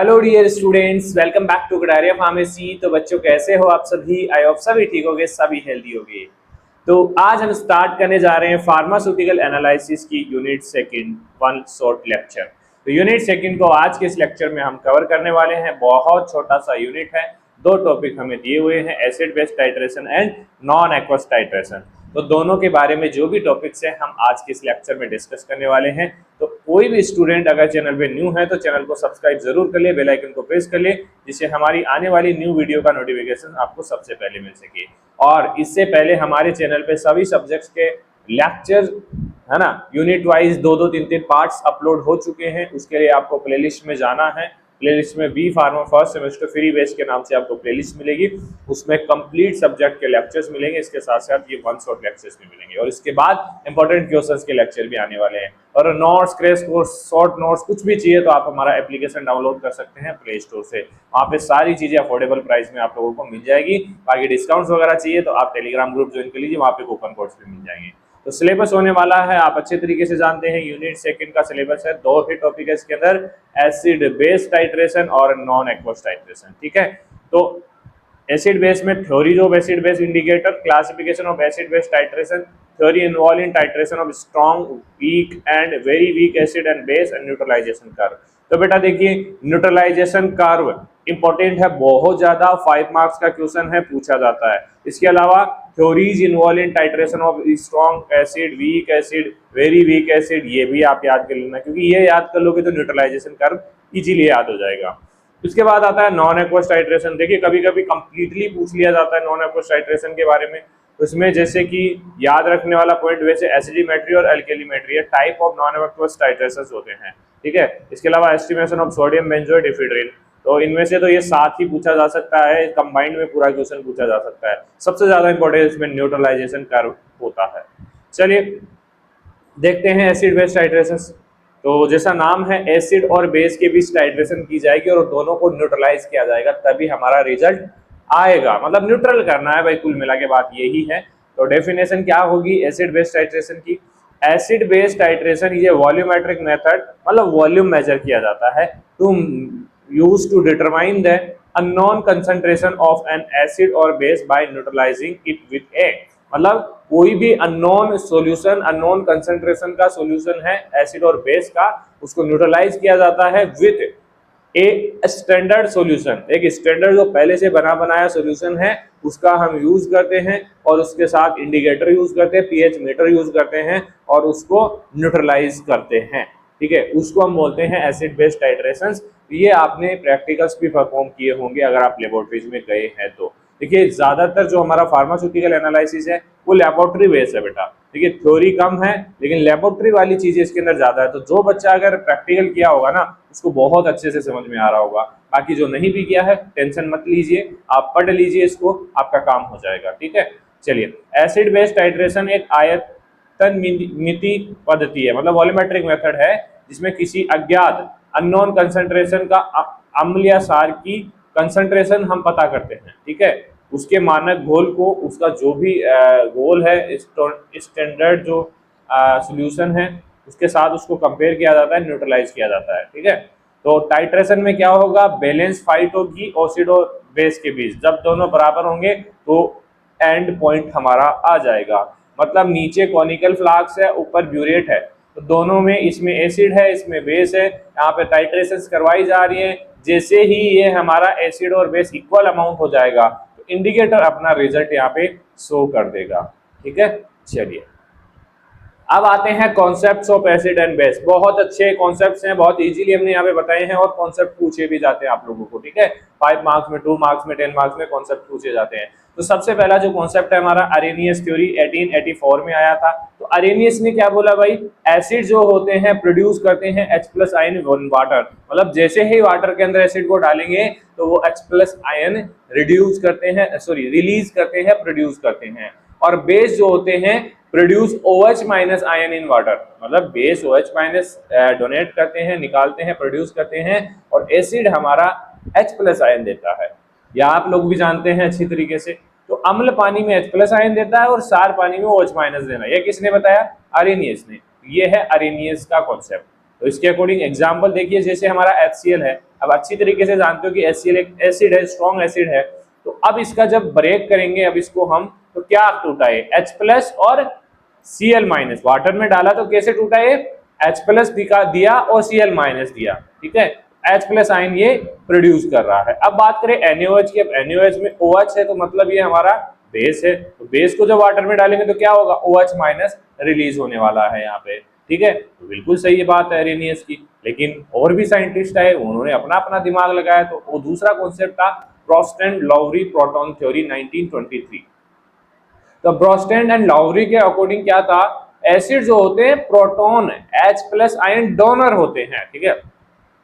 Hello dear students, welcome back to Kataria pharmacy. तो बच्चों कैसे हो आप सभी? आई होप सभी ठीक होंगे, सभी हेल्दी होंगे। तो आज हम स्टार्ट करने जा रहे हैं फार्मास्यूटिकल एनालिसिस की unit second one short lecture. तो यूनिट सेकंड को आज के इस लेक्चर में हम कवर करने वाले हैं। बहुत छोटा सा यूनिट है, दो टॉपिक हमें दिए हुए हैं, acid base titration and non aqueous titration. तो दोनों के बारे में जो भी टॉपिक्स हैं हम आज के इस लेक्चर में डिस्कस करने वाले हैं। तो कोई भी स्टूडेंट अगर चैनल पे न्यू है तो चैनल को सब्सक्राइब जरूर कर ले, बेल आइकन को प्रेस कर ले, जिससे हमारी आने वाली न्यू वीडियो का नोटिफिकेशन आपको सबसे पहले मिल सके। और इससे पहले हमारे चैनल पे सभी सब्जेक्ट्स के लेक्चर है ना, यूनिट वाइज दो दो तीन तीन पार्ट्स अपलोड हो चुके हैं। उसके लिए आपको प्लेलिस्ट में जाना है। प्लेलिस्ट में B pharma first semester free base के नाम से आपको प्लेलिस्ट मिलेगी। उसमें कंप्लीट सब्जेक्ट के लेक्चर्स मिलेंगे, इसके साथ साथ ये वन शॉट लेक्चर्स भी मिलेंगे। और इसके बाद इंपॉर्टेंट क्वेश्चंस के लेक्चर भी आने वाले हैं। और notes, crash course, short notes कुछ भी चाहिए तो आप हमारा एप्लीकेशन डाउनलोड कर सकते हैं प्ले स्टोर से। वहाँ पे सारी चीजें अफोर्डेबल प्राइस में आप लोगों को मिल जाएगी। बाकी डिस्काउंट्स वगैरह चाहिए तो आप टेलीग्राम ग्रुप ज्वाइन कर लीजिए, वहाँ पे कूपन कोड्स भी मिल जाएंगे। तो सिलेबस होने वाला है, आप अच्छे तरीके से जानते हैं। यूनिट सेकंड का सिलेबस है, दो ही टॉपिक है इसके अंदर, एसिड बेस टाइट्रेशन और नॉन एक्वस टाइट्रेशन। ठीक है, तो एसिड बेस में theory of acid base indicator, classification of acid base titration, theory involve in titration of strong, weak and very weak acid and base and neutralisation curve. तो बेटा देखिए, neutralisation curve important है बहुत ज्यादा, 5 marks का question है, पूछा जाता है। इसके अलावा theories involve in titration of strong acid, weak acid, very weak acid, ये भी आप याद कर लेना, क्योंकि ये याद कर लोगे तो न्यूट्रलाइजेशन कर्व इजीली याद हो जाएगा। उसके बाद आता है नॉन एक्वस टाइट्रेशन। देखिए कभी कभी कंप्लीटली पूछ लिया जाता है नॉन एक्वस टाइट्रेशन के बारे में। उसमें जैसे कि याद रखने वाला पॉइंट, वैसे एसिडिमेट्री और alkalimetry type of non aqueous titration होते हैं। ठीक है, इसके अलावा estimation of sodium benzoate ephedrine, तो इनमें से तो ये साथ ही पूछा जा सकता है, कंबाइंड में पूरा क्वेश्चन पूछा जा सकता है। सबसे ज्यादा इंपॉर्टेंस इसमें न्यूट्रलाइजेशन कर्व होता है। चलिए देखते हैं एसिड बेस टाइट्रेशन। तो जैसा नाम है, एसिड और बेस के बीच टाइट्रेशन की जाएगी और दोनों को न्यूट्रलाइज किया जाएगा, तभी हमारा रिजल्ट आएगा। मतलब न्यूट्रल करना है भाई, कुल मिला के बात यही है। तो डेफिनेशन क्या होगी एसिड बेस टाइट्रेशन की? एसिड बेस टाइट्रेशन ये वॉल्यूमेट्रिक मेथड, मतलब वॉल्यूम मेजर किया जाता है to use to determine the unknown concentration of an acid और base by neutralising it with a. मतलब कोई भी अननोन सॉल्यूशन, अननोन कंसंट्रेशन का सॉल्यूशन है एसिड और बेस का, उसको न्यूट्रलाइज किया जाता है विद ए स्टैंडर्ड सॉल्यूशन। एक स्टैंडर्ड जो पहले से बना बनाया सॉल्यूशन है उसका हम यूज करते हैं, और उसके साथ इंडिकेटर यूज करते हैं, पीएच मीटर यूज करते हैं, और उसको न्यूट्रलाइज करते हैं। ठीक है, उसको हम बोलते हैं एसिड बेस टाइट्रेशन। ये आपने प्रैक्टिकल्स भी परफॉर्म किए होंगे अगर आप लेबोरेटरीज में गए हैं तो। देखिए ज्यादातर जो हमारा फार्मास्यूटिकल एनालिसिस है वो लेबोरेटरी बेस है बेटा। देखिए थ्योरी कम है लेकिन लेबोरेटरी वाली चीजें इसके अंदर ज्यादा है। तो जो बच्चा अगर प्रैक्टिकल किया होगा ना उसको बहुत अच्छे से समझ में आ रहा होगा। बाकी जो नहीं भी किया है टेंशन मत लीजिए, आप पढ़ लीजिए इसको, आपका काम हो जाएगा। ठीक है, चलिए एसिड बेस टाइट्रेशन एक आयतन मिति पद्धति है, मतलब वॉल्यूमेट्रिक मेथड है, जिसमें किसी अज्ञात अननोन कंसंट्रेशन का अम्ल या क्षार की कंसंट्रेशन हम पता करते हैं। ठीक है, उसके मानक घोल को, उसका जो भी घोल है, स्टैंडर्ड जो सॉल्यूशन है उसके साथ उसको कंपेयर किया जाता है, न्यूट्रलाइज किया जाता है। ठीक है, तो टाइट्रेशन में क्या होगा, बैलेंस फाइट होगी एसिड और बेस के बीच। जब दोनों बराबर होंगे तो एंड पॉइंट हमारा आ जाएगा। मतलब नीचे कॉनिकल फ्लास्क है, ऊपर ब्यूरेट है, तो दोनों में, इसमें एसिड है इसमें बेस है, यहाँ पे टाइट्रेशन करवाई जा रही है। जैसे ही ये हमारा एसिड और बेस इक्वल अमाउंट हो जाएगा तो इंडिकेटर अपना रिजल्ट यहाँ पे शो कर देगा। ठीक है, चलिए अब आते हैं concepts of acid and base. बहुत अच्छे कॉन्सेप्ट्स हैं, बहुत इजीली हमने यहाँ पे बताए हैं, और कॉन्सेप्ट पूछे भी जाते हैं आप लोगों को। ठीक है, 5 मार्क्स में, 2 मार्क्स में, 10 मार्क्स में कॉन्सेप्ट पूछे जाते हैं। तो सबसे पहला जो कॉन्सेप्ट है हमारा, अरेनियस थ्योरी 1884 में आया था। तो अरेनियस ने क्या बोला भाई, एसिड जो होते हैं प्रोड्यूस करते हैं H+ आयन वाटर, मतलब जैसे ही वाटर के अंदर एसिड को डालेंगे तो वो H+ आयन रिड्यूस करते हैं, सॉरी रिलीज करते हैं, प्रोड्यूस करते हैं। और बेस जो होते हैं produce OH- ion in water, मतलब बेस OH- डोनेट करते हैं, निकालते हैं, प्रोड्यूस करते हैं, और एसिड हमारा H+ आयन देता है। या आप लोग भी जानते हैं अच्छी तरीके से, तो अम्ल पानी में H+ आयन देता है और क्षार पानी में OH- देना। ये किसने बताया? अरेनियस ने। ये है अरेनियस का कॉन्सेप्ट। तो इसके अकॉर्डिंग एग्जाम्पल देखिए, जैसे हमारा HCl है, अब अच्छी तरीके से जानते हो कि HCl एक एसिड है, स्ट्रॉन्ग एसिड है। तो अब इसका जब ब्रेक करेंगे, अब इसको हम, तो क्या टूटा है, H+ और Cl-, वाटर में डाला तो कैसे टूटा है, H+ दिया और Cl- दिया, ठीक है, H+ आयन ये प्रोड्यूस कर रहा है। अब बात करें NaOH की, अब NaOH में OH है तो मतलब ये हमारा बेस है, तो बेस को जब वाटर में डालेंगे तो क्या होगा, OH- रिलीज होने वाला है यहाँ पे, ठीक है। तो बिल्कुल सही बात है अरेनियस की, लेकिन और भी साइंटिस्ट है, उन्होंने अपना अपना दिमाग लगाया, तो वो दूसरा कॉन्सेप्ट था ब्रोस्टैंड लाउवरी प्रोटॉन थ्योरी 1923। तो ब्रोस्टैंड एंड लाउवरी के अकॉर्डिंग क्या था, एसिड जो होते हैं प्रोटॉन H+ आयन डोनर होते हैं, ठीक है।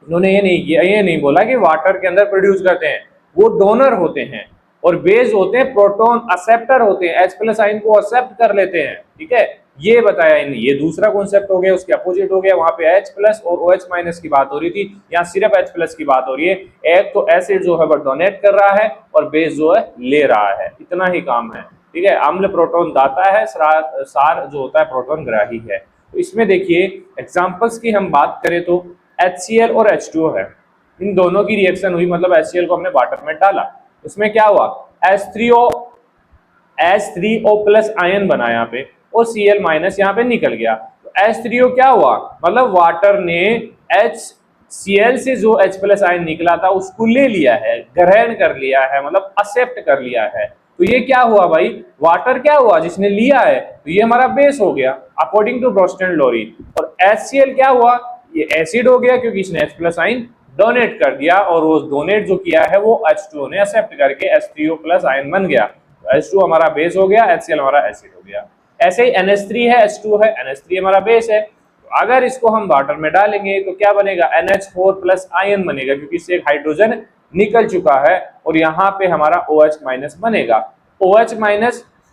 उन्होंने ये नहीं किया, ये नहीं बोला कि वाटर के अंदर प्रोड्यूस करते हैं, वो डोनर होते हैं, और बेस होते हैं प्रोटॉन एक्सेप्टर होते हैं, H+ आयन को एक्सेप्ट कर लेते हैं, ठीक है। ये बताया इन्हें, ये दूसरा कॉन्सेप्ट हो गया, उसके अपोजिट हो गया, वहां पे H+ और OH- की बात हो रही थी, यहाँ सिर्फ H+ की बात हो रही है। एक तो एसिड जो है वो डोनेट कर रहा है और बेस जो है ले रहा है, इतना ही काम है, ठीक है। अम्ल प्रोटॉन दाता है, सार जो होता है प्रोटॉन ग्राही है। तो इसमें देखिए एग्जांपल्स की हम बात करें तो HCl और H2O है, इन दोनों की रिएक्शन हुई, मतलब HCl को हमने वाटर में डाला, उसमें क्या हुआ, H3O+ आयन बना यहाँ पे, और Cl- यहाँ पे निकल गया। तो H3O क्या हुआ, मतलब वाटर ने HCl से जो H+ आयन निकला था उसको ले लिया है, ग्रहण कर लिया है, मतलब एक्सेप्ट कर लिया है। तो ये क्या हुआ भाई, वाटर क्या हुआ जिसने लिया है, तो ये हमारा बेस हो गया अकॉर्डिंग टू ब्रोस्टैंड-लाउवरी। और HCl क्या हुआ, ये एसिड हो गया क्योंकि इसने H+ आयन डोनेट कर दिया, और वो डोनेट जो किया है वो H2O ने एक्सेप्ट करके H3O+ आयन बन गया। H2 हमारा बेस हो गया, HCl हमारा एसिड हो गया। ऐसे ही NH3 है, H2 है, NH3 हमारा बेस है, तो अगर इसको हम वाटर में डालेंगे तो क्या बनेगा, NH4+ आयन बनेगा, क्योंकि इससे एक हाइड्रोजन निकल चुका है, और यहाँ पे हमारा OH- बनेगा। OH-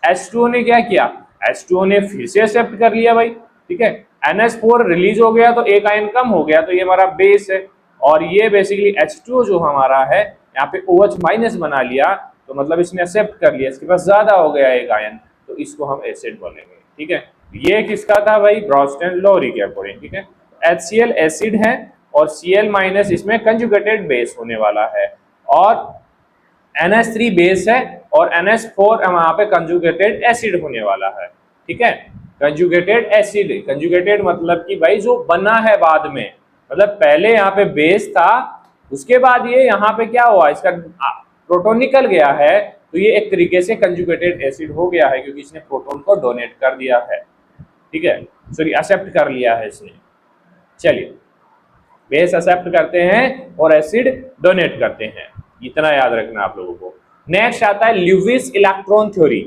H2O ने क्या किया, H2O ने फिर से एक्सेप्ट कर लिया भाई, ठीक है। NH4 रिलीज हो गया तो एक आयन कम हो गया, तो ये हमारा बेस है, और ये बेसिकली H2O जो हमारा है यहाँ पे OH- बना लिया, तो मतलब इसने एक्सेप्ट कर लिया, इसके पास ज्यादा हो गया एक आयन, तो इसको हम एसिड बोलेंगे, ठीक है। ये किसका था भाई, ब्रोस्टैंड-लाउवरी के अकॉर्डिंग, ठीक है। HCl एसिड है और Cl- इसमें कंजुगेटेड बेस होने वाला है, और NH3 बेस है और NH4 वहां पे कंजुगेटेड एसिड होने वाला है, ठीक है। कंजुगेटेड एसिड, कंजुगेटेड मतलब कि भाई जो बना है बाद में, मतलब पहले यहाँ पे बेस था, उसके बाद ये यहाँ पे क्या हुआ, इसका प्रोटॉन निकल गया है, तो ये एक तरीके से कंजुगेटेड एसिड हो गया है, क्योंकि इसने प्रोटॉन को डोनेट कर दिया है, ठीक है, सॉरी एक्सेप्ट कर लिया है इसने। चलिए, बेस एक्सेप्ट करते हैं और एसिड डोनेट करते हैं, इतना याद रखना आप लोगों को। नेक्स्ट आता है ल्यूविस इलेक्ट्रॉन थ्योरी।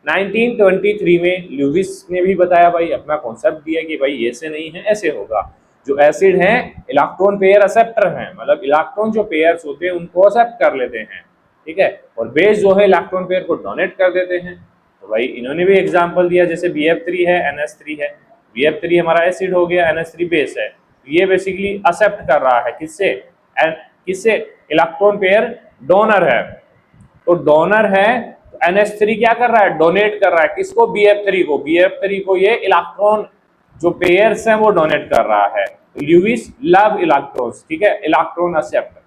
1923 में ल्यूविस ने भी बताया भाई, अपना कॉन्सेप्ट दिया कि भाई ऐसे नहीं है, ऐसे होगा। जो एसिड है इलेक्ट्रॉन पेयर एक्सेप्टर हैं, मतलब इलेक्ट्रॉन जो पेयर्स होते हैं उनको एक्सेप्ट कर लेते हैं, ठीक है, और बेस जो है इलेक्ट्रॉन पेयर को डोनेट कर देते हैं। तो भाई इन्होंने भी एग्जांपल दिया, जैसे BF3 है, NH3 है, BF3 हमारा एसिड हो गया, NH3 बेस है, ये बेसिकली एक्सेप्ट कर रहा है किससे, किससे, इलेक्ट्रॉन पेयर डोनर है, तो डोनर है, तो NH3 क्या कर रहा है, डोनेट कर रहा है किसको, BF3 को, BF3 को ये इलेक्ट्रॉन जो पेयर्स हैं वो डोनेट कर रहा है। ल्यूविस लव इलेक्ट्रॉन्स, ठीक है, इलेक्ट्रॉन एक्सेप्टर।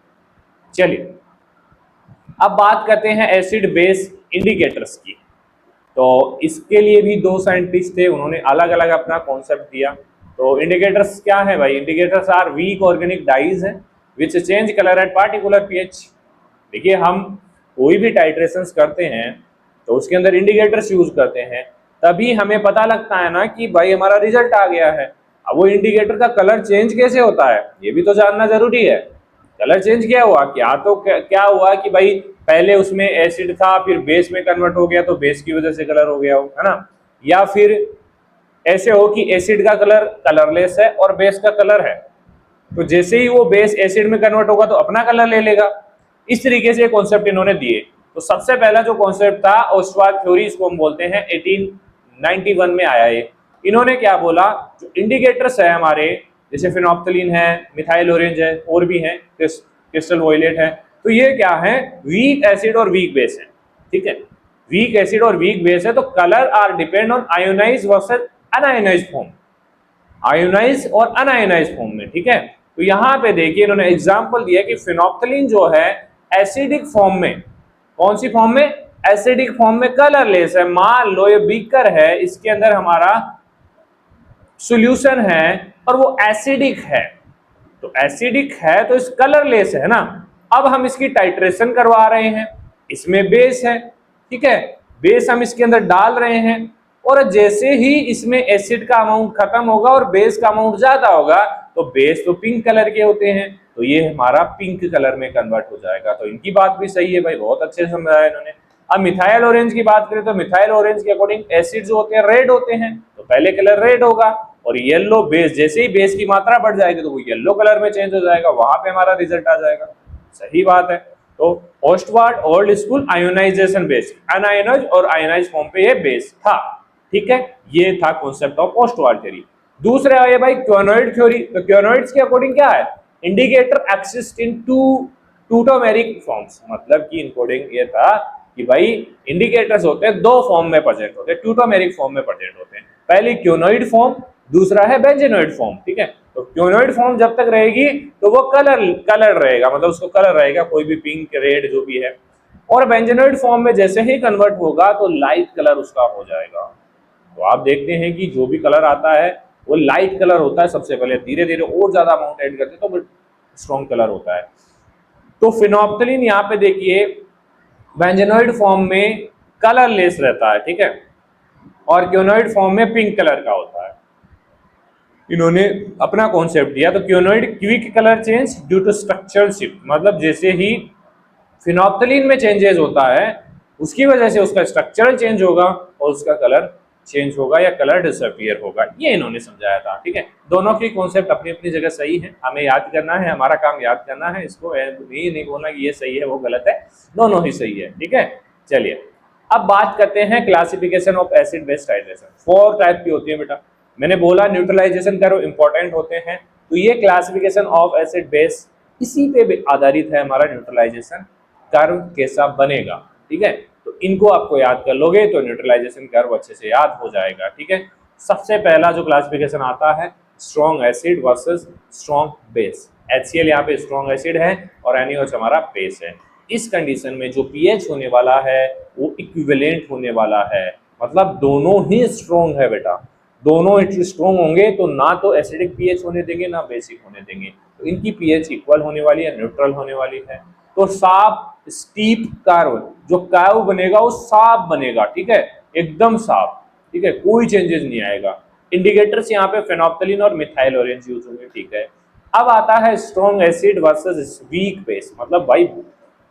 चलिए अब बात करते हैं एसिड बेस इंडिकेटर्स की। तो इसके लिए भी दो साइंटिस्ट थे, उन्होंने अलग अलग अपना कॉन्सेप्ट दिया। तो इंडिकेटर्स क्या है भाई, indicators are weak organic dyes हैं which change colour at particular pH. देखिए हम कोई भी टाइट्रेशंस करते हैं तो उसके अंदर इंडिकेटर्स यूज करते हैं, तभी हमें पता लगता है ना कि भाई हमारा रिजल्ट आ गया है। अब वो इंडिकेटर का कलर चेंज कैसे होता है ये भी तो जानना जरूरी है। कलर चेंज क्या हुआ, क्या हुआ कि भाई पहले उसमें एसिड था फिर बेस में कन्वर्ट हो गया तो बेस की वजह से कलर हो गया हो, है ना, या फिर ऐसे हो कि एसिड का कलर कलरलेस है और बेस का कलर है, तो जैसे ही वो बेस एसिड में कन्वर्ट होगा तो अपना कलर ले लेगा। इस तरीके से कॉन्सेप्ट इन्होंने दिए। तो सबसे पहला जो कॉन्सेप्ट था ओस्टवार्ग थ्योरी, इसको हम बोलते हैं 1891 में आया ये। इन्होंने क्या बोला, जो इंडिकेटर्स है हमारे, जैसे फिनोप्थलीन है, मिथाइल ऑरेंज है, और भी है, क्रिस्टल वॉयलेट है, तो ये क्या है, वीक एसिड और वीक बेस है, ठीक है। वीक एसिड और वीक बेस है तो colour are depend on ionise versus unionise form, ionise और अनआयोनाइज फॉर्म में। ठीक है। तो यहाँ पे देखिए इन्होंने एग्जाम्पल दिया कि फिनोप्थलीन जो है एसिडिक फॉर्म में, कौन सी फॉर्म में, एसिडिक फॉर्म में कलरलेस है। मान लो ये बीकर है, इसके अंदर हमारा सॉल्यूशन है और वो एसिडिक है, तो एसिडिक है तो इस कलरलेस है ना। अब हम इसकी टाइट्रेशन करवा रहे हैं, इसमें बेस है, ठीक है, बेस हम इसके अंदर डाल रहे हैं और जैसे ही इसमें एसिड का अमाउंट खत्म होगा और बेस का अमाउंट ज्यादा होगा तो बेस तो पिंक कलर के होते हैं, तो ये हमारा पिंक कलर में कन्वर्ट हो जाएगा। तो इनकी बात भी सही है भाई, बहुत अच्छे से समझाया इन्होंने। अब मिथाइल ऑरेंज की बात करें तो मिथाइल ऑरेंज के अकॉर्डिंग एसिड जो होते हैं रेड होते हैं, तो पहले कलर रेड होगा और येलो बेस, जैसे ही बेस की मात्रा बढ़ जाएगी तो वो येलो कलर में चेंज हो जाएगा, वहां पे हमारा रिजल्ट आ जाएगा। सही बात है। तो पोस्टवार्ड old school ionisation base, unionise और आयोनाइज फॉर्म पे ये बेस था, ठीक है। ये था कॉन्सेप्ट ऑफ पोस्टवार्ड थ्योरी। दूसरा है भाई क्योनोइड थ्योरी। तो क्योनोइड्स के अकॉर्डिंग क्या है, indicator exist in two tautomeric forms, मतलब कि इनकोडिंग ये था कि भाई इंडिकेटर्स होते हैं दो फॉर्म में प्रेजेंट होते हैं, टूटोमेरिक फॉर्म में प्रेजेंट होते हैं। पहली क्योनोइड फॉर्म, दूसरा है बेंजेनोइड फॉर्म, ठीक है। तो क्योनोइड फॉर्म जब तक रहेगी तो वो कलर रहेगा, मतलब उसको कलर रहेगा, कोई भी पिंक रेड जो भी है। और बेंजेनोइड फॉर्म में जैसे ही कन्वर्ट होगा तो लाइट कलर उसका हो जाएगा। तो आप देखते हैं कि जो भी कलर आता है वो लाइट कलर होता है सबसे पहले, धीरे धीरे और ज्यादा अमाउंट ऐड करते हैं तो स्ट्रॉन्ग कलर होता है। तो फिनोप्थलीन यहाँ पे देखिए बेंजेनोइड फॉर्म में कलरलेस रहता है, ठीक है, और क्योनोइड फॉर्म में पिंक कलर का होता है। इन्होंने अपना कॉन्सेप्ट दिया। तो quinonoid quick colour change due to structural shift, मतलब जैसे ही फिनोप्थलीन में चेंजेस होता है उसकी वजह से उसका स्ट्रक्चरल चेंज होगा और उसका कलर चेंज होगा या कलर डिसअपीयर होगा, ये इन्होंने समझाया था, ठीक है। दोनों की कॉन्सेप्ट अपनी अपनी जगह सही है, हमें याद करना है, हमारा काम याद करना है, इसको ये नहीं बोलना कि ये सही है वो गलत है, दोनों ही सही है, ठीक है। चलिए अब बात करते हैं classification of acid base titration. 4 type की होती है बेटा, मैंने बोला न्यूट्रलाइजेशन करो इंपॉर्टेंट होते हैं, तो ये क्लासिफिकेशन ऑफ एसिड बेस इसी पे आधारित है हमारा न्यूट्रलाइजेशन कर्व कैसा बनेगा, ठीक है। तो इनको आपको याद कर लोगे तो न्यूट्रलाइजेशन कर्व अच्छे से याद हो जाएगा, ठीक है। सबसे पहला जो क्लासिफिकेशन आता है strong acid versus strong base. HCl यहाँ पे स्ट्रॉन्ग एसिड है और NaOH हमारा बेस है। इस कंडीशन में जो pH होने वाला है वो इक्विवेलेंट होने वाला है, मतलब दोनों ही स्ट्रॉन्ग है बेटा, दोनों स्ट्रॉन्ग होंगे तो ना तो एसिडिक pH होने देंगे ना बेसिक होने देंगे, तो इनकी pH इक्वल होने वाली है, न्यूट्रल होने वाली है। तो साफ स्टीप कर्व, जो कर्व बनेगा वो साफ बनेगा, ठीक है, एकदम साफ, ठीक है, कोई चेंजेस नहीं आएगा। इंडिकेटर्स यहाँ पे फेनोप्थलीन और मिथाइल ऑरेंज यूज होंगे, ठीक है। अब आता है strong acid versus weak base, मतलब भाई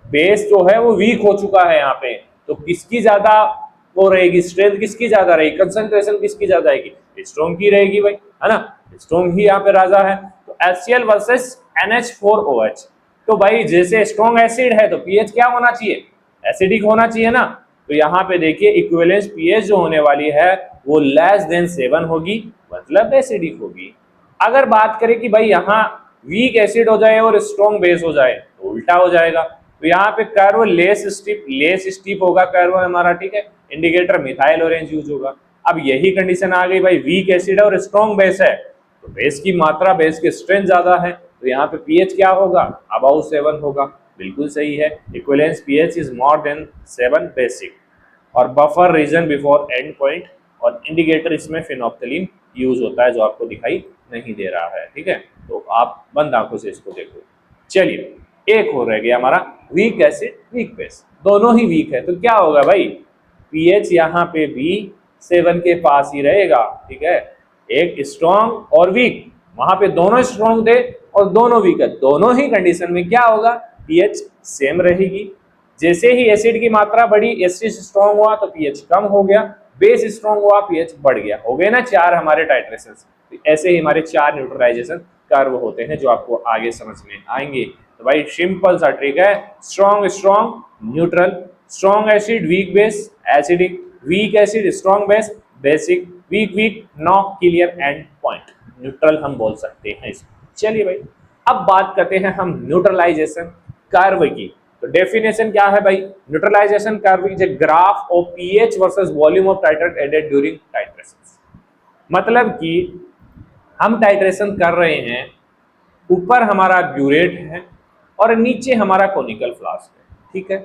बेस जो है वो वीक हो चुका है यहाँ पे, तो किसकी ज्यादा वो रहेगी, स्ट्रेंथ किसकी ज्यादा रहेगी, कंसंट्रेशन किसकी ज्यादा आएगी, स्ट्रॉन्ग की रहेगी भाई, है ना, स्ट्रॉन्ग ही यहाँ पे राजा है। तो HCl वर्सेस NH4OH, तो भाई जैसे स्ट्रॉन्ग एसिड है तो पीएच क्या होना चाहिए, एसिडिक होना चाहिए ना। तो यहाँ पे देखिए इक्विवेलेंस पीएच जो होने वाली है वो लेस देन 7 होगी, मतलब एसिडिक होगी। अगर बात करें कि भाई यहाँ वीक एसिड हो जाए और स्ट्रॉन्ग बेस हो जाए तो उल्टा हो जाएगा। तो यहाँ पे कर्व लेस स्टीप होगा कर्व हमारा, ठीक है, इंडिकेटर मिथाइल ऑरेंज यूज होगा। अब यही कंडीशन आ गई भाई, वीक एसिड है और स्ट्रॉन्ग बेस है तो बेस की मात्रा, बेस की स्ट्रेंथ ज्यादा है, तो यहाँ पे पीएच क्या होगा, अबाउट 7 होगा, बिल्कुल सही है। Equivalence pH is more than 7 basic, और buffer region before end point, और इंडिकेटर इसमें फिनोप्थलीन यूज होता है जो आपको दिखाई नहीं दे रहा है, ठीक है। तो आप बंद आंखों से इसको देखो। चलिए एक हो रह गया हमारा वीक एसिड वीक बेस, दोनों ही वीक है तो क्या होगा भाई, पीएच यहाँ पे भी 7 के पास ही रहेगा, ठीक है। एक स्ट्रॉन्ग और वीक, वहां पे दोनों स्ट्रॉन्ग थे और दोनों वीक है, दोनों ही कंडीशन में क्या होगा, पीएच सेम रहेगी। जैसे ही एसिड की मात्रा बढ़ी, एसिड स्ट्रॉन्ग हुआ तो पीएच कम हो गया, बेस स्ट्रॉन्ग हुआ पीएच बढ़ गया, हो गए ना 4 हमारे टाइट्रेशन। ऐसे ही हमारे 4 न्यूट्रलाइजेशन कर्व होते हैं जो आपको आगे समझ में आएंगे। तो भाई सिंपल सा ट्रिक है, strong strong neutral, strong acid weak base acidic, weak acid strong base basic, weak weak no clear end point, neutral हम बोल सकते हैं इसको। चलिए भाई अब बात करते हैं हम न्यूट्रलाइजेशन कर्व की। तो डेफिनेशन क्या है भाई, neutralisation curve is a graph of pH versus volume of titrate added during titration. मतलब कि हम टाइट्रेशन कर रहे हैं ऊपर हमारा ब्यूरेट है और नीचे हमारा कोनिकल फ्लास्क है। ठीक है,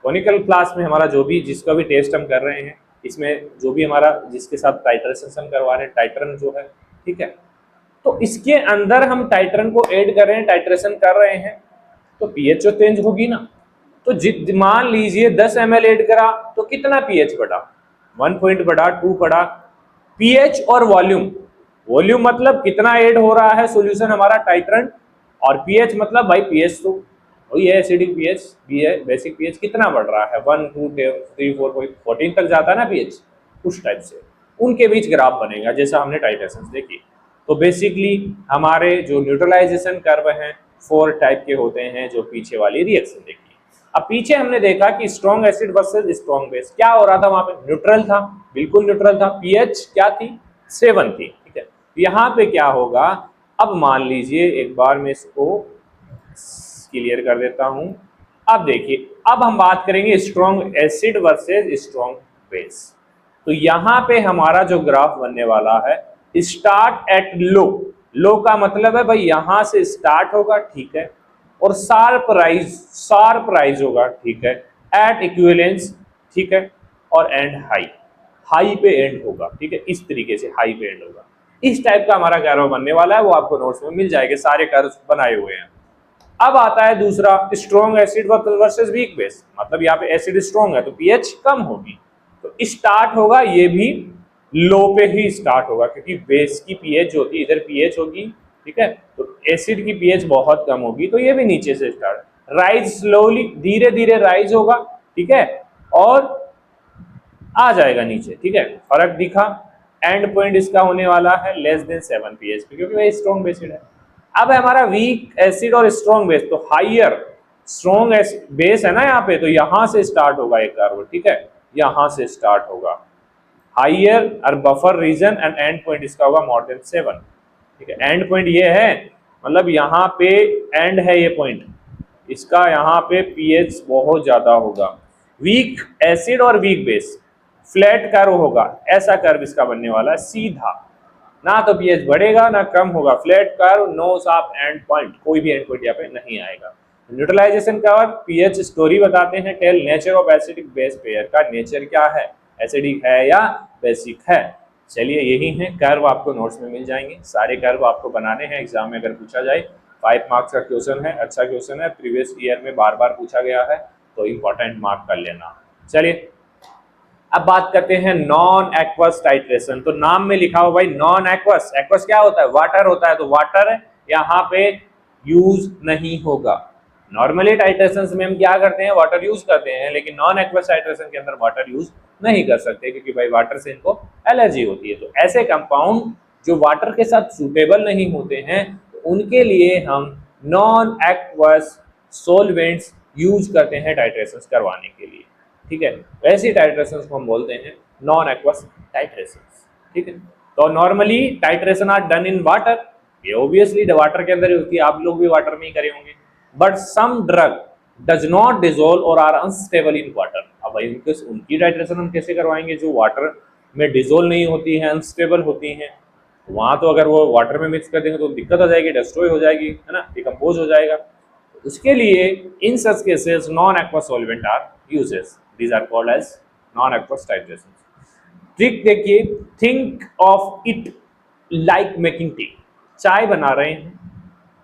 कोनिकल फ्लास्क में हमारा जो भी जिसका भी टेस्ट हम कर रहे हैं, इसमें जो भी हमारा जिसके साथ टाइट्रेशन हम करवा रहे हैं, टाइट्रन जो है, ठीक है, तो इसके अंदर हम टाइट्रन को ऐड कर रहे हैं, टाइट्रेशन कर रहे हैं, तो पीएच तो चेंज होगी ना। तो मान लीजिए 10 ml ऐड करा तो कितना पीएच बढ़ा, 1 पॉइंट बढ़ा, 2 बढ़ा। पीएच और वॉल्यूम, वॉल्यूम मतलब कितना ऐड हो रहा है सॉल्यूशन हमारा टाइट्रन, और पीएच मतलब भाई पीएच तो वही है, एसिडिक पीएच भी है, बेसिक पीएच कितना बढ़ रहा है, 1 2 3 4 14 तक जाता है ना पीएच, उस टाइप से उनके बीच ग्राफ बनेगा जैसा हमने टाइट्रेशन देखी। तो बेसिकली हमारे जो न्यूट्रलाइजेशन कर्व हैं 4 टाइप के होते हैं, जो पीछे वाली रिएक्शन देखी। अब पीछे हमने देखा कि strong acid versus strong base, क्या हो रहा था वहां पे, न्यूट्रल था, बिल्कुल न्यूट्रल था, पीएच क्या थी, 7 थी। ठीक है, यहाँ पे क्या होगा, अब मान लीजिए एक बार मैं इसको क्लियर कर देता हूं। अब देखिए, अब हम बात करेंगे strong acid versus strong base. तो यहाँ पे हमारा जो ग्राफ बनने वाला है, स्टार्ट एट लो, लो का मतलब है भाई यहां से स्टार्ट होगा, ठीक है, और शार्प राइज होगा, ठीक है, एट इक्विवेलेंस, ठीक है, और एंड हाई, हाई पे एंड होगा, ठीक है, इस तरीके से हाई पे एंड होगा। इस टाइप का हमारा कर्व बनने वाला है, वो आपको नोट्स में मिल जाएंगे, सारे कर्व बनाए हुए हैं। अब आता है दूसरा, strong acid versus weak base, मतलब यहाँ पे एसिड स्ट्रॉन्ग है तो पीएच कम होगी, तो स्टार्ट होगा ये भी लो पे ही स्टार्ट होगा, क्योंकि बेस की पीएच जो होती है इधर पीएच होगी, ठीक है, तो एसिड की पीएच बहुत कम होगी, तो ये भी नीचे से स्टार्ट, राइज स्लोली, धीरे धीरे राइज होगा, ठीक है, और आ जाएगा नीचे, ठीक है, फर्क दिखा। एंड पॉइंट इसका होने वाला है लेस देन 7 पीएच, क्योंकि वह स्ट्रॉन्ग बेसिड है। अब है हमारा वीक एसिड और स्ट्रॉन्ग बेस, तो हाइयर स्ट्रॉन्ग बेस है ना यहाँ पे, तो यहां से स्टार्ट होगा एक कर्व, ठीक है, यहां से स्टार्ट होगा हाइयर और buffer region, and end point इसका होगा मोर देन 7, ठीक है। एंड पॉइंट ये है, मतलब यहाँ पे एंड है ये पॉइंट, इसका यहाँ पे पीएच बहुत ज्यादा होगा। वीक एसिड और वीक बेस, फ्लैट कर्व होगा, ऐसा कर्व इसका बनने वाला है, सीधा, ना तो पीएच बढ़ेगा ना कम होगा, flat curve, no sharp end point, कोई भी एंड पॉइंट यहाँ पे नहीं आएगा। न्यूट्रलाइजेशन कर्व पीएच स्टोरी बताते हैं, tell nature of acidic base pair, का नेचर क्या है, एसिडिक है या बेसिक है। चलिए यही है कर्व, आपको नोट्स में मिल जाएंगे, सारे कर्व आपको बनाने हैं, एग्जाम में अगर पूछा जाए 5 मार्क्स का क्वेश्चन है, अच्छा क्वेश्चन है, प्रीवियस ईयर में बार बार पूछा गया है, तो इंपॉर्टेंट मार्क कर लेना। चलिए अब बात करते हैं नॉन एक्वस टाइट्रेशन। तो नाम में लिखा हो भाई नॉन एक्वस, एक्वस क्या होता है, वाटर होता है, तो वाटर यहाँ पे यूज नहीं होगा। नॉर्मली टाइट्रेशन में हम क्या करते हैं, वाटर यूज करते हैं, लेकिन नॉन एक्वस टाइट्रेशन के अंदर वाटर यूज नहीं कर सकते, क्योंकि भाई वाटर से इनको एलर्जी होती है। तो ऐसे कंपाउंड जो वाटर के साथ सूटेबल नहीं होते हैं, तो उनके लिए हम नॉन एक्वस सोलवेंट्स यूज करते हैं टाइट्रेशन करवाने के लिए, ठीक है। वैसी टाइट्रेशन को हम बोलते हैं नॉन एक्वस टाइट्रेशन, ठीक है। तो normally titration are done in water, ये ऑब्वियसली वाटर के अंदर ही होती है, आप लोग भी वाटर में ही करे होंगे, but some drug does not dissolve और आर अनस्टेबल इन वाटर। अब भाई उनकी टाइट्रेशन हम कैसे करवाएंगे जो वाटर में डिसॉल्व नहीं होती है, अनस्टेबल होती हैं, वहां तो अगर वो वाटर में मिक्स कर देंगे तो दिक्कत आ जाएगी, डिस्ट्रॉय हो जाएगी, है ना, डिकम्पोज हो जाएगा। उसके लिए in such cases non aqueous solvent are uses, these are called as non-aqueous titration. Trick देखिए, think of it like making tea, चाय बना रहे हैं,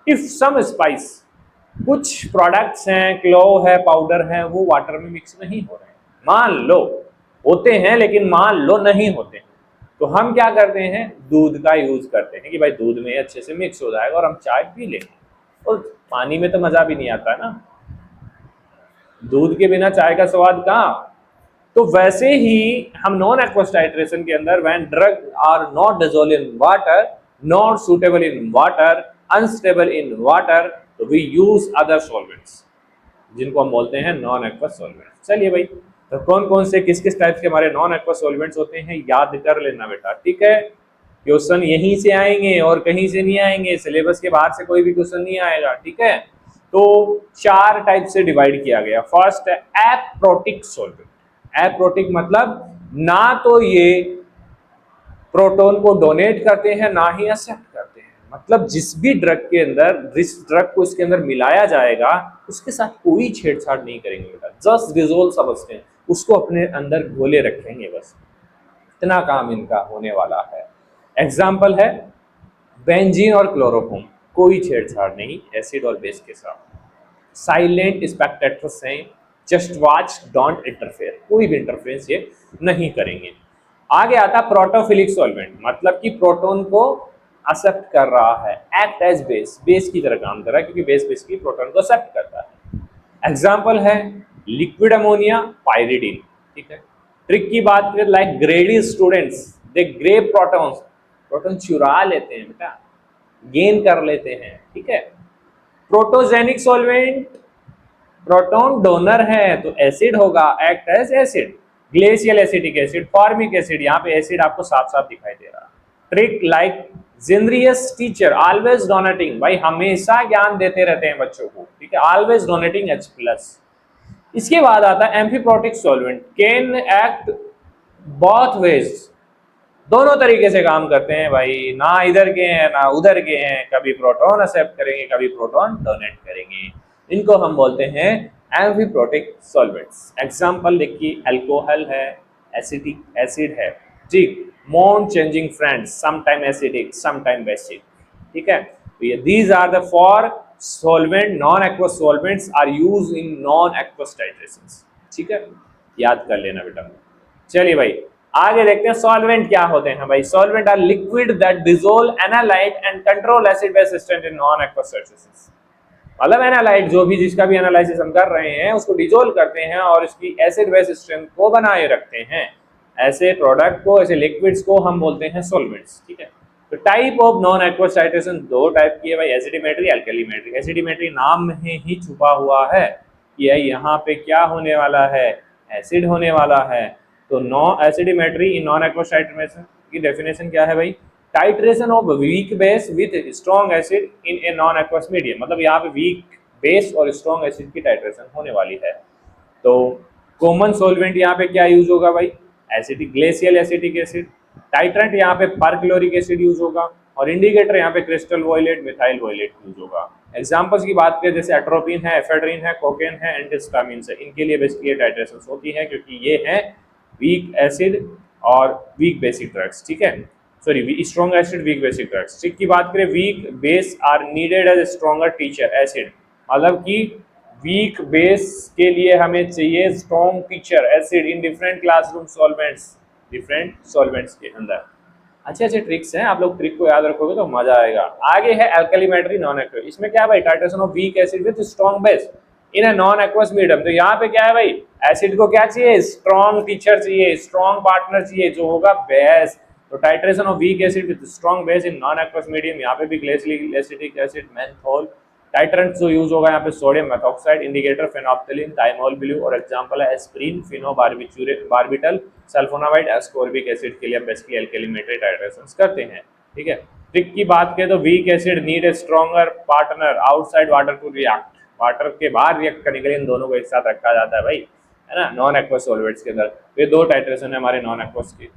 इफ सम स्पाइस, कुछ प्रोडक्ट्स हैं, क्लोव है, पाउडर है, वो वाटर में मिक्स नहीं हो रहे हैं, मान लो होते हैं लेकिन मान लो नहीं होते हैं, तो हम क्या करते हैं, दूध का यूज करते हैं कि भाई दूध में अच्छे से मिक्स हो जाएगा और हम चाय पी लेंगे, और पानी में तो मजा भी नहीं आता है ना, दूध के बिना चाय का स्वाद कहाँ। तो वैसे ही हम नॉन एक्वस टाइट्रेशन के अंदर when drug are not dissolve in water, not suitable in water, unstable in water, तो वी यूज अदर सॉल्वेंट्स, जिनको हम बोलते हैं नॉन एक्वस सॉल्वेंट्स। चलिए भाई, तो कौन कौन से किस किस टाइप के हमारे नॉन एक्वस सॉल्वेंट्स होते हैं याद कर लेना बेटा, ठीक है। क्वेश्चन यहीं से आएंगे और कहीं से नहीं आएंगे, सिलेबस के बाहर से कोई भी क्वेश्चन नहीं आएगा, ठीक है। तो 4 टाइप से डिवाइड किया गया। फर्स्ट है एप्रोटिक सॉल्वेंट। एप्रोटिक मतलब ना तो ये प्रोटॉन को डोनेट करते हैं ना ही एक्सेप्ट करते हैं, मतलब जिस भी ड्रग के अंदर, जिस ड्रग को इसके अंदर मिलाया जाएगा उसके साथ कोई छेड़छाड़ नहीं करेंगे बेटा, जस्ट डिजोल्व समझते हैं, उसको अपने अंदर घोले रखेंगे बस, इतना काम इनका होने वाला है। एग्जाम्पल है बेंजीन और क्लोरोफॉर्म, कोई छेड़छाड़ नहीं एसिड और बेस के साथ। साइलेंट स्पेक्टेटर्स हैं, जस्ट वॉच डोंट इंटरफेयर, कोई भी इंटरफेरेंस ये नहीं करेंगे। आगे आता प्रोटोफिलिक सॉल्वेंट, मतलब कि प्रोटॉन को एक्सेप्ट कर रहा है, एक्ट एज बेस, बेस की तरह काम कर रहा है क्योंकि बेस बेसिकली प्रोटॉन को एक्सेप्ट करता है। एग्जाम्पल है लिक्विड अमोनिया, पायरिडीन, ठीक है। ट्रिक की बात करें, like ग्रेडी students they grab protons, proton चुरा लेते हैं बेटा, गेन कर लेते हैं, ठीक है। प्रोटोजेनिक सॉल्वेंट, प्रोटॉन डोनर है तो एसिड होगा, act as acid. Glacial acetic acid, formic acid, यहाँ पे एसिड आपको साफ साफ दिखाई दे रहा। Trick like generous teacher always donating, भाई हमेशा ज्ञान देते रहते हैं बच्चों को, ठीक है, ऑलवेज डोनेटिंग H+। इसके बाद आता है amphiprotic solvent, can act both ways, दोनों तरीके से काम करते हैं भाई, ना इधर के हैं ना उधर के हैं, कभी प्रोटॉन एक्सेप्ट करेंगे कभी प्रोटॉन डोनेट करेंगे, इनको हम बोलते हैं एम्फीप्रोटिक सॉल्वेंट्स। एग्जांपल देखिए, अल्कोहल है, एसिटिक एसिड है, ठीक, mode changing friends, sometime acidic sometime basic, ठीक है। तो ये these are the four solvent, non aqueous solvents are used in non aqueous titrations, ठीक है, याद कर लेना बेटा। चलिए भाई आगे देखते हैं सॉल्वेंट क्या होते हैं भाई। Solvent are liquid that dissolve analyte and control acid base system in non aqueous surfaces, मतलब एनालाइट जो भी जिसका भी एनालिसिस हम कर रहे हैं उसको डिसॉल्व करते हैं और इसकी एसिड बेस स्ट्रेंथ को बनाए रखते हैं, ऐसे प्रोडक्ट को, ऐसे लिक्विड्स को हम बोलते हैं सॉल्वेंट्स, ठीक है। तो type of non aqueous titration दो टाइप की है भाई, एसिडिमेट्री एल्कलीमेट्री। एसिडिमेट्री नाम में ही छुपा हुआ है कि यहाँ पे क्या होने वाला है, एसिड होने वाला है। तो no acidimetry in non aqueous titration की डेफिनेशन क्या है भाई, titration of weak base with strong acid in a non aqueous medium, मतलब यहाँ पे वीक बेस और स्ट्रॉन्ग एसिड की टाइट्रेशन होने वाली है। तो कॉमन सॉल्वेंट यहाँ पे क्या यूज होगा भाई, acidic glacial acetic acid. Titrant यहाँ पे परक्लोरिक एसिड यूज होगा और इंडिकेटर यहाँ पे crystal violet, methyl violet use होगा। एग्जांपल्स की बात करें जैसे एट्रोपिन है, एफेड्रिन है, कोकेन है, एंटिहिस्टामिन है, इनके लिए बेसिकली टाइट्रेशन होती है क्योंकि ये है वीक एसिड और वीक बेसिक ड्रग्स, ठीक है, sorry strong acid weak basic drugs. ठीक की बात करें, weak base are needed as stronger teacher acid, मतलब कि वीक बेस के लिए हमें चाहिए strong teacher acid in different classroom solvents, different solvents के अंदर। अच्छे अच्छे ट्रिक्स हैं, आप लोग ट्रिक को याद रखोगे तो मजा आएगा। आगे है एल्कलीमेट्री नॉन एक्वस, इसमें क्या है भाई, titration of weak acid with strong base in a non aqueous medium. तो यहाँ पे क्या है भाई, एसिड को क्या चाहिए, स्ट्रॉन्ग टीचर चाहिए, स्ट्रॉन्ग पार्टनर चाहिए जो होगा बेस। तो titration of weak acid with strong base in non aqueous medium, यहाँ पे भी glacial acetic acid, menthol. Titrant जो यूज होगा यहाँ पे sodium methoxide, indicator phenolphthalein, thymol blue, और एग्जांपल है aspirin, phenobarbital, sulphonamide, ascorbic acid के लिए हम बेसिकली एल्कलीमेट्री टाइट्रेशंस करते हैं, ठीक है। ट्रिक की बात करें तो weak acid need a stronger partner outside water to react, water के बाहर रिएक्ट करने के लिए इन दोनों को एक साथ रखा जाता है भाई, है ना, नॉन एक्वस सॉल्वेंट्स के अंदर। ये दो टाइट्रेशन है हमारे नॉन एक्वस के।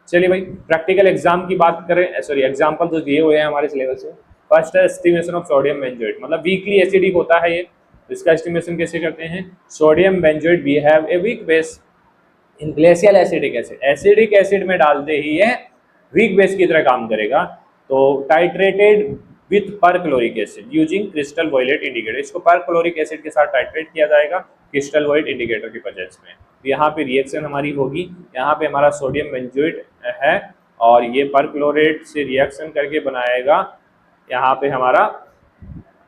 चलिए भाई प्रैक्टिकल एग्जाम की बात करें, सॉरी एग्जाम्पल तो दिए हुए हैं हमारे सिलेबस में। फर्स्ट है एस्टिमेशन ऑफ सोडियम बेंजोएट, मतलब वीकली एसिडिक होता है ये, इसका एस्टिमेशन कैसे करते हैं, sodium benzoate we have a weak base in glacial acidic acid, acidic acid में डालते ही ये वीक बेस की तरह काम करेगा। तो titrated with perchloric acid using crystal violet indicator, इसको परक्लोरिक एसिड के साथ टाइट्रेट किया जाएगा क्रिस्टल वॉयलेट इंडिकेटर की प्रेजेंस में। यहाँ पे रिएक्शन हमारी होगी, यहाँ पे हमारा सोडियम बेंजोएट है और ये परक्लोरेट से रिएक्शन करके बनाएगा यहाँ पे हमारा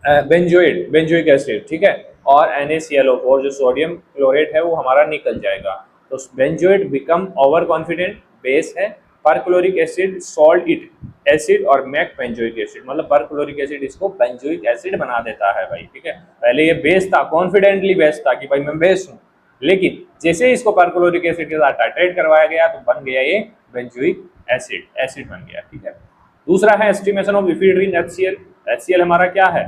बेंजोइक एसिड, ठीक है, और NaClO4 जो सोडियम क्लोरेट है वो हमारा निकल जाएगा। तो benzoate become over confident base है, perchloric acid salt it acid और मेक बेंजोइक एसिड, मतलब परक्लोरिक एसिड इसको बेंजोइक एसिड बना देता है भाई, ठीक है। पहले ये बेस था, कॉन्फिडेंटली बेस था कि भाई मैं बेस हूँ, लेकिन जैसे इसको परक्लोरिक एसिड के साथ टाइट्रेट करवाया गया तो बन गया ये बेंजोइक एसिड बन गया, ठीक है। दूसरा है estimation of ephedrine HCl। HCl हमारा क्या है,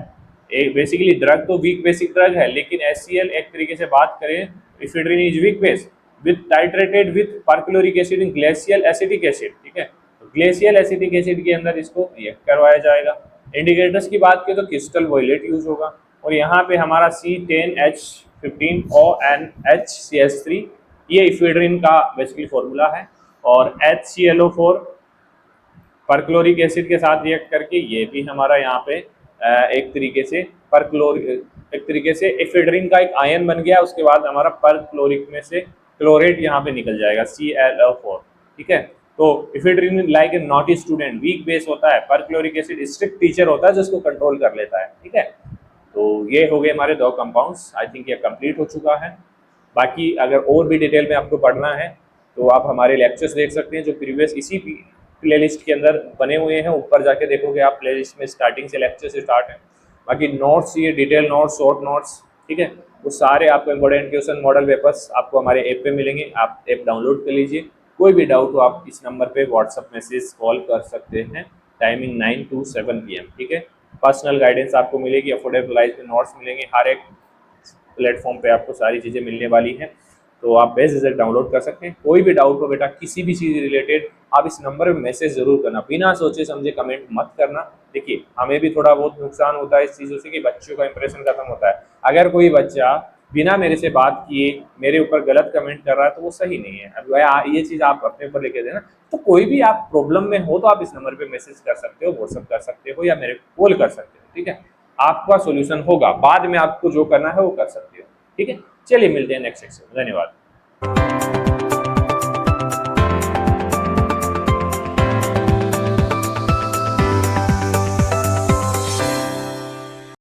एक बेसिकली ड्रग तो वीक बेसिक ड्रग है, लेकिन HCl एक तरीके से बात करें, ephedrine is weak base with titrated with perchloric acid in glacial acetic acid, ठीक है। तो ग्लेशियल एसिटिक एसिड के अंदर इसको रिएक्ट करवाया जाएगा, इंडिकेटर्स की बात करें तो क्रिस्टल वॉयलेट यूज होगा, और यहाँ पे हमारा C10H15ONHCH3 ये इफेड्रिन का बेसिकली फॉर्मूला है, और HClO4 परक्लोरिक एसिड के साथ रिएक्ट करके ये भी हमारा यहाँ पे एक तरीके से एफेड्रिन का एक आयन बन गया। उसके बाद हमारा परक्लोरिक में से क्लोरेट यहाँ पे निकल जाएगा ClO4, ठीक है। तो ephedrine like a naughty student, weak base होता है, परक्लोरिक एसिड स्ट्रिक्ट टीचर होता है जिसको कंट्रोल कर लेता है, ठीक है। तो ये हो गए हमारे 2 कंपाउंड्स। आई थिंक ये कंप्लीट हो चुका है। बाकी अगर और भी डिटेल में आपको पढ़ना है तो आप हमारे लेक्चर्स देख सकते हैं जो प्रीवियस इसी प्लेलिस्ट के अंदर बने हुए हैं। ऊपर जाके देखोगे आप, प्लेलिस्ट में स्टार्टिंग से लेक्चर से स्टार्ट है। बाकी नोट्स, ये डिटेल नोट्स, शॉर्ट नोट्स, ठीक है, वो सारे आपको इंपॉर्टेंट क्वेश्चन, मॉडल पेपर्स आपको हमारे ऐप पे मिलेंगे। आप ऐप डाउनलोड कर लीजिए। कोई भी डाउट हो आप इस नंबर पे व्हाट्सअप मैसेज कॉल कर सकते हैं। टाइमिंग 9 to 7 PM, ठीक है। पर्सनल गाइडेंस आपको मिलेगी, अफोर्डेबल प्राइस में नोट्स मिलेंगे, हर एक प्लेटफॉर्म पे आपको सारी चीज़ें मिलने वाली हैं। तो आप बेझिझक डाउनलोड कर सकते हैं। कोई भी डाउट हो बेटा किसी भी चीज़ रिलेटेड, आप इस नंबर पे मैसेज जरूर करना, बिना सोचे समझे कमेंट मत करना। देखिए हमें भी थोड़ा बहुत नुकसान होता है इस चीज़ों से कि बच्चों का इंप्रेशन खत्म होता है। अगर कोई बच्चा बिना मेरे से बात किए मेरे ऊपर गलत कमेंट कर रहा है तो वो सही नहीं है। अब ये चीज़ आप अपने ऊपर लेके देना। तो कोई भी आप प्रॉब्लम में हो तो आप इस नंबर पे मैसेज कर सकते हो, व्हाट्सअप कर सकते हो, या मेरे को कॉल कर सकते हो, ठीक है। आपका सोल्यूशन होगा, बाद में आपको जो करना है वो कर सकते हो, ठीक है। चलिए मिलते हैं नेक्स्ट सेक्शन में। धन्यवाद।